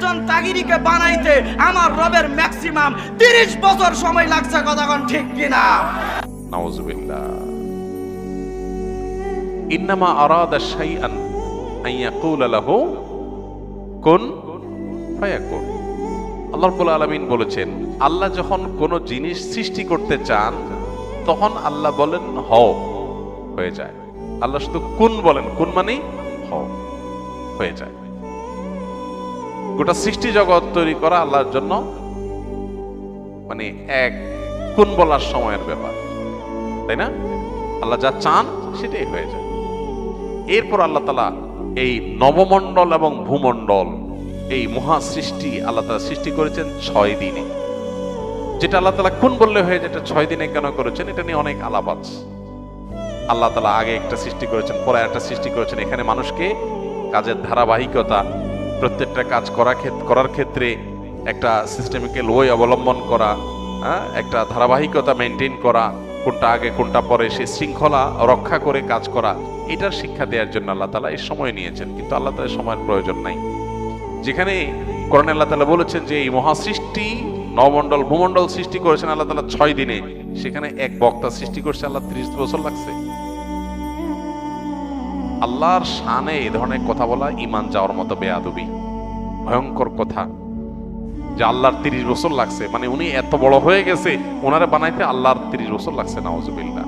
একজন তাগিরিকে বানাইতে আমার রবের ম্যাক্সিমাম 30 বছর সময় লাগছে, কথা কোন ঠিক কিনা? নাউযুবিল্লাহ। ইন্নামা আরাদা শাইআন আন ইয়াকুলা লাহু কুন ফায়াকুন। আল্লাহ রাব্বুল আলামিন বলেছেন, আল্লাহ যখন কোন জিনিস সৃষ্টি করতে চান তখন আল্লাহ বলেন হও, হয়ে যায়। আল্লাহ শুধু কুন বলেন, কুন মানে হও, হয়ে যায়। গোটা সৃষ্টি জগৎ তৈরি করা আল্লাহর জন্য মানে এক কুন বলার সময়ের ব্যাপার, তাই না? আল্লাহ যা চান সেটাই হয়ে যায়। এরপর আল্লাহ তাআলা এই নবমণ্ডল এবং ভূমণ্ডল, এই মহা সৃষ্টি আল্লাহ তাআলা সৃষ্টি করেছেন 6 দিনে। যেটা আল্লাহ তাআলা কোন বললে হয়ে, যেটা 6 দিনে কেন করেছেন এটা নিয়ে অনেক আলাপ আছে। আল্লাহ তাআলা আগে একটা সৃষ্টি করেছেন, পরে একটা সৃষ্টি করেছেন। এখানে মানুষকে কাজের ধারাবাহিকতা, প্রত্যেকটা কাজ করার ক্ষেত্রে একটা সিস্টেমিক্যাল ওয়ে অবলম্বন করা, একটা ধারাবাহিকতা মেনটেন করা, কোনটা আগে কোনটা পরে, সেই শৃঙ্খলা রক্ষা করে কাজ করা, এটার শিক্ষা দেওয়ার জন্য আল্লাহ তাআলা এই সময় নিয়েছেন। কিন্তু আল্লাহ তাআলা সময়ের প্রয়োজন নাই। যেখানে কোরআনে আল্লাহ তাআলা বলেছেন যে এই মহাসৃষ্টি নবমণ্ডল ভূমণ্ডল সৃষ্টি করেছেন আল্লাহ তাআলা 6 দিনে, সেখানে এক বক্তা সৃষ্টি করছে আল্লাহ 30 বছর লাগছে। আল্লাহর শানে এই ধরনের কথা বলা ঈমান যাওয়ার মতো বেয়াদবি, ভয়ঙ্কর কথা। যে আল্লাহর 30 বছর লাগছে, মানে উনি এত বড় হয়ে গেছে, ওনারে বানাইতে আল্লাহর 30 বছর লাগছে। নাউযুবিল্লাহ।